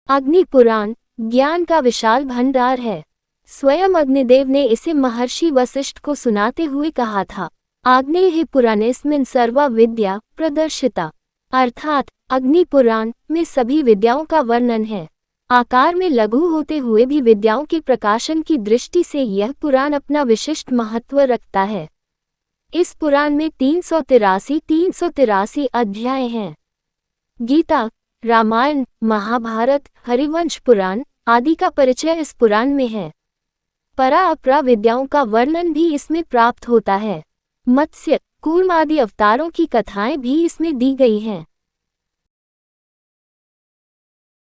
अग्नि पुराण ज्ञान का विशाल भंडार है। स्वयं अग्निदेव ने इसे महर्षि वशिष्ठ को सुनाते हुए कहा था, आग्नेय पुराणेस्मिन् सर्वा विद्या प्रदर्शिता, अर्थात अग्नि पुराण में सभी विद्याओं का वर्णन है। आकार में लघु होते हुए भी विद्याओं के प्रकाशन की दृष्टि से यह पुराण अपना विशिष्ट महत्व रखता है। इस पुराण में 383 अध्याय हैं। गीता, रामायण, महाभारत, हरिवंश पुराण आदि का परिचय इस पुराण में है। परा अपरा विद्याओं का वर्णन भी इसमें प्राप्त होता है। मत्स्य, कूर्म आदि अवतारों की कथाएं भी इसमें दी गई हैं।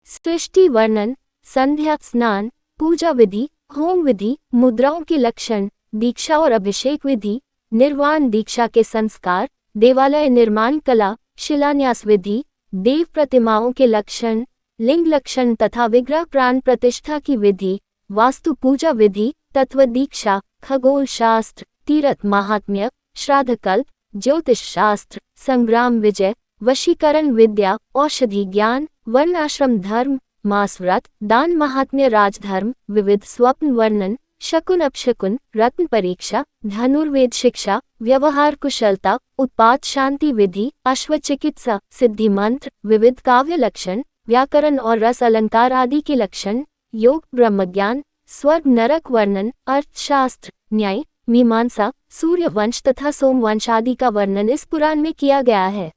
सृष्टि वर्णन, संध्या स्नान, पूजा विधि, होम विधि, मुद्राओं के लक्षण, दीक्षा और अभिषेक विधि, निर्वाण दीक्षा के संस्कार, देवालय निर्माण कला, शिलान्यास विधि, देव प्रतिमाओं के लक्षण, लिंग लक्षण तथा विग्रह प्राण प्रतिष्ठा की विधि, वास्तु पूजा विधि, तत्व दीक्षा, खगोल शास्त्र, तीर्थ महात्म्य, श्राद्ध कल्प, ज्योतिष शास्त्र, संग्राम विजय, वशीकरण विद्या, औषधि ज्ञान, वर्णाश्रम धर्म, मास व्रत, दान महात्म्य, राजधर्म, विविध स्वप्न वर्णन, शकुन अपशकुन, रत्न परीक्षा, धनुर्वेद शिक्षा, व्यवहार कुशलता, उत्पात शांति विधि, अश्व चिकित्सा, सिद्धि मंत्र, विविध काव्य लक्षण, व्याकरण और रस अलंकार आदि के लक्षण, योग ब्रह्मज्ञान, स्वर्ग नरक वर्णन, अर्थशास्त्र, न्याय, मीमांसा, सूर्य वंश तथा सोमवंश आदि का वर्णन इस पुराण में किया गया है।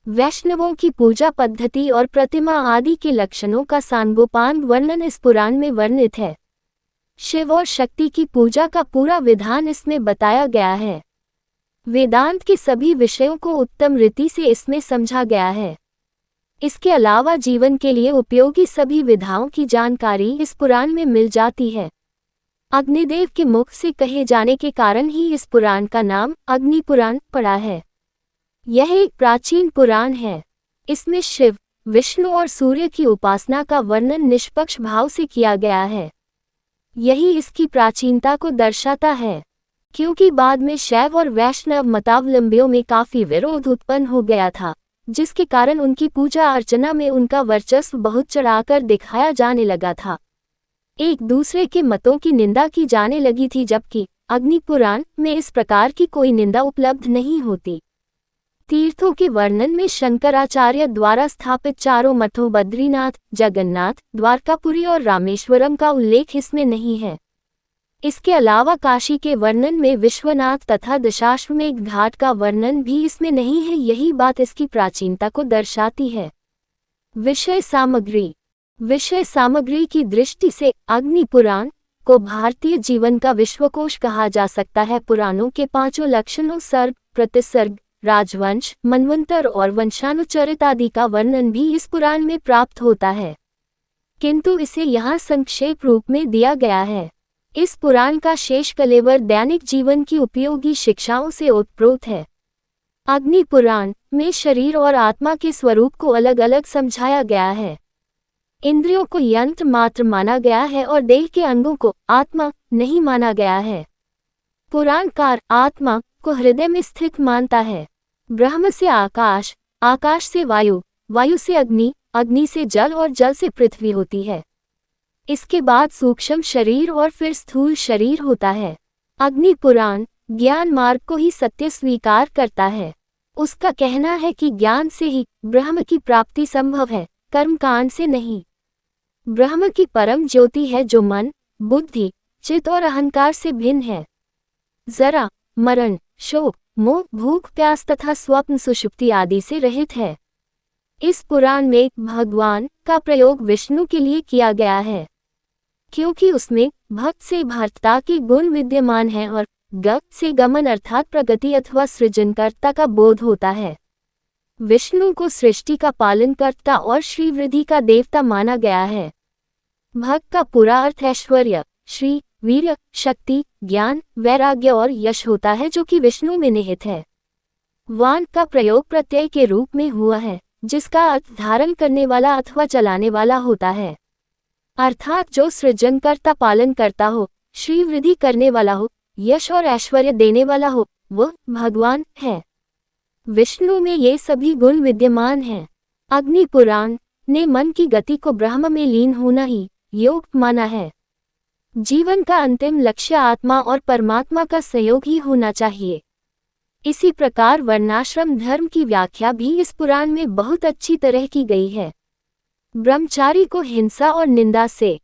वैष्णवों की पूजा पद्धति और प्रतिमा आदि के लक्षणों का सांगोपांग वर्णन इस पुराण में वर्णित है। शिव और शक्ति की पूजा का पूरा विधान इसमें बताया गया है। वेदांत के सभी विषयों को उत्तम रीति से इसमें समझा गया है। इसके अलावा जीवन के लिए उपयोगी सभी विधाओं की जानकारी इस पुराण में मिल जाती है। अग्निदेव के मुख से कहे जाने के कारण ही इस पुराण का नाम अग्नि पुराण पड़ा है। यह एक प्राचीन पुराण है। इसमें शिव, विष्णु और सूर्य की उपासना का वर्णन निष्पक्ष भाव से किया गया है। यही इसकी प्राचीनता को दर्शाता है। क्योंकि बाद में शैव और वैष्णव मतावलंबियों में काफी विरोध उत्पन्न हो गया था, जिसके कारण उनकी पूजा अर्चना में उनका वर्चस्व बहुत चढ़ाकर दिखाया जाने लगा था। एक दूसरे के मतों की निंदा की जाने लगी थी, जबकि अग्नि पुराण में इस प्रकार की कोई निंदा उपलब्ध नहीं होती। तीर्थों के वर्णन में शंकराचार्य द्वारा स्थापित चारों मठों बद्रीनाथ, जगन्नाथ, द्वारकापुरी और रामेश्वरम का उल्लेख इसमें नहीं है। इसके अलावा काशी के वर्णन में विश्वनाथ तथा दशाश्वमेध घाट का वर्णन भी इसमें नहीं है। यही बात इसकी प्राचीनता को दर्शाती है। विषय सामग्री की दृष्टि से अग्नि पुराण को भारतीय जीवन का विश्वकोश कहा जा सकता है। पुराणों के पांचों लक्षणों सर्ग, प्रतिसर्ग, राजवंश, मनवंतर और वंशानुचरित आदि का वर्णन भी इस पुराण में प्राप्त होता है, किंतु इसे यहाँ संक्षेप रूप में दिया गया है। इस पुराण का शेष कलेवर दैनिक जीवन की उपयोगी शिक्षाओं से ओतप्रोत है। अग्नि पुराण में शरीर और आत्मा के स्वरूप को अलग अलग समझाया गया है। इंद्रियों को यंत्र मात्र माना गया है और देह के अंगों को आत्मा नहीं माना गया है। पुराणकार आत्मा को हृदय में स्थित मानता है। ब्रह्म से आकाश, आकाश से वायु, वायु से अग्नि, अग्नि से जल और जल से पृथ्वी होती है। इसके बाद सूक्ष्म शरीर और फिर स्थूल शरीर होता है। अग्नि पुराण ज्ञान मार्ग को ही सत्य स्वीकार करता है। उसका कहना है कि ज्ञान से ही ब्रह्म की प्राप्ति संभव है, कर्मकांड से नहीं। ब्रह्म की परम ज्योति है जो मन, बुद्धि, चित्त और अहंकार से भिन्न है। जरा, मरण, शोक, मोह, भूख प्यास तथा स्वप्न सुषुप्ति आदि से रहित है। इस पुराण में भगवान का प्रयोग विष्णु के लिए किया गया है, क्योंकि उसमें भक्त से भर्ता के गुण विद्यमान हैं और ग से गमन अर्थात प्रगति अथवा सृजनकर्ता का बोध होता है। विष्णु को सृष्टि का पालनकर्ता और श्रीवृद्धि का देवता माना गया है। भक्त का पूरा अर्थ ऐश्वर्य, श्री, वीर्य, शक्ति, ज्ञान, वैराग्य और यश होता है, जो कि विष्णु में निहित है। वान का प्रयोग प्रत्यय के रूप में हुआ है, जिसका अर्थ धारण करने वाला अथवा चलाने वाला होता है, अर्थात जो सृजनकर्ता पालन करता हो, श्रीवृद्धि करने वाला हो, यश और ऐश्वर्य देने वाला हो, वह भगवान है। विष्णु में ये सभी गुण विद्यमान हैं। अग्नि पुराण ने मन की गति को ब्रह्म में लीन होना ही योग माना है। जीवन का अंतिम लक्ष्य आत्मा और परमात्मा का सहयोग ही होना चाहिए। इसी प्रकार वर्णाश्रम धर्म की व्याख्या भी इस पुराण में बहुत अच्छी तरह की गई है। ब्रह्मचारी को हिंसा और निंदा से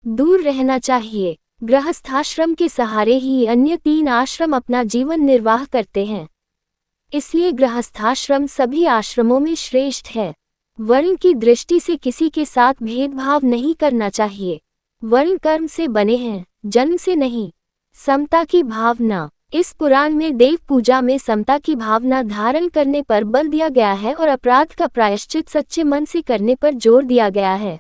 दूर रहना चाहिए। गृहस्थाश्रम के सहारे ही अन्य 3 आश्रम अपना जीवन निर्वाह करते हैं, इसलिए गृहस्थाश्रम सभी आश्रमों में श्रेष्ठ है। वर्ण की दृष्टि से किसी के साथ भेदभाव नहीं करना चाहिए। वर्ण कर्म से बने हैं, जन्म से नहीं। समता की भावना। इस पुराण में देव पूजा में समता की भावना धारण करने पर बल दिया गया है और अपराध का प्रायश्चित सच्चे मन से करने पर जोर दिया गया है।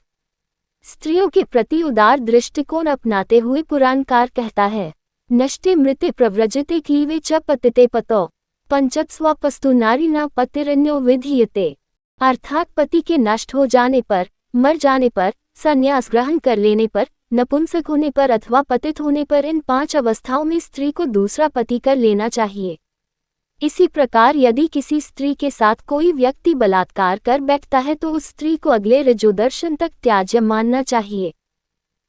स्त्रियों के प्रति उदार दृष्टिकोण अपनाते हुए पुराणकार कहता है, नष्टे मृते प्रव्रजते क्लीवे च पतिते पतो पंचत्स्वापस्तु नारीना पतिरन्यो विधीयते। अर्थात पति के नष्ट हो जाने पर, मर जाने पर, संन्यास ग्रहण कर लेने पर, नपुंसक होने पर अथवा पतित होने पर इन 5 अवस्थाओं में स्त्री को दूसरा पति कर लेना चाहिए। इसी प्रकार यदि किसी स्त्री के साथ कोई व्यक्ति बलात्कार कर बैठता है तो उस स्त्री को अगले रजोदर्शन तक त्याज्य मानना चाहिए।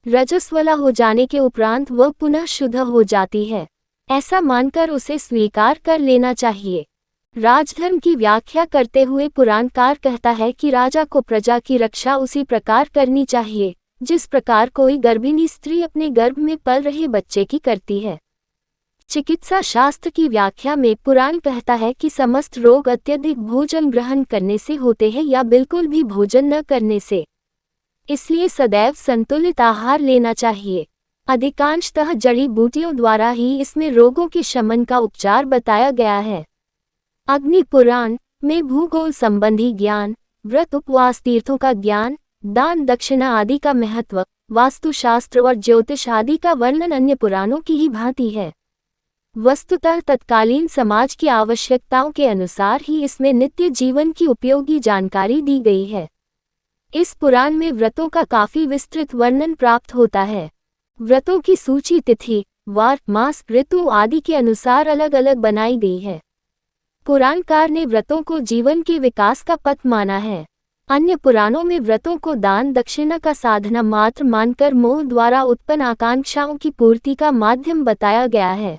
रजस्वला हो जाने के उपरांत वह पुनः शुद्ध हो जाती है, ऐसा मानकर उसे स्वीकार कर लेना चाहिए। राजधर्म की व्याख्या करते हुए पुराणकार कहता है कि राजा को प्रजा की रक्षा उसी प्रकार करनी चाहिए जिस प्रकार कोई गर्भिणी स्त्री अपने गर्भ में पल रहे बच्चे की करती है। चिकित्सा शास्त्र की व्याख्या में पुराण कहता है कि समस्त रोग अत्यधिक भोजन ग्रहण करने से होते हैं या बिल्कुल भी भोजन न करने से, इसलिए सदैव संतुलित आहार लेना चाहिए। अधिकांशतः जड़ी बूटियों द्वारा ही इसमें रोगों के शमन का उपचार बताया गया है। अग्नि पुराण में भूगोल संबंधी ज्ञान, व्रत उपवास तीर्थों का ज्ञान, दान दक्षिणा आदि का महत्व, वास्तुशास्त्र और ज्योतिष आदि का वर्णन अन्य पुराणों की ही भांति है। वस्तुतः तत्कालीन समाज की आवश्यकताओं के अनुसार ही इसमें नित्य जीवन की उपयोगी जानकारी दी गई है। इस पुराण में व्रतों का काफी विस्तृत वर्णन प्राप्त होता है। व्रतों की सूची तिथि, वार, मास, ऋतु आदि के अनुसार अलग अलग बनाई गई है। पुराणकार ने व्रतों को जीवन के विकास का पथ माना है। अन्य पुराणों में व्रतों को दान दक्षिणा का साधना मात्र मानकर मोह द्वारा उत्पन्न आकांक्षाओं की पूर्ति का माध्यम बताया गया है,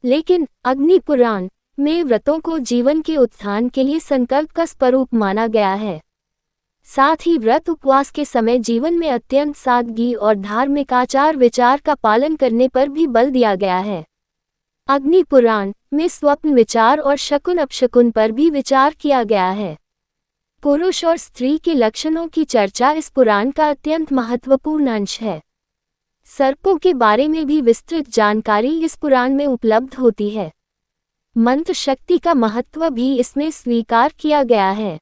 लेकिन अग्नि पुराण में व्रतों को जीवन के उत्थान के लिए संकल्प का स्वरूप माना गया है। साथ ही व्रत उपवास के समय जीवन में अत्यंत सादगी और धार्मिक आचार विचार का पालन करने पर भी बल दिया गया है। अग्नि पुराण में स्वप्न विचार और शकुन अपशकुन पर भी विचार किया गया है। पुरुष और स्त्री के लक्षणों की चर्चा इस पुराण का अत्यंत महत्वपूर्ण अंश है। सर्पों के बारे में भी विस्तृत जानकारी इस पुराण में उपलब्ध होती है। मंत्र शक्ति का महत्व भी इसमें स्वीकार किया गया है।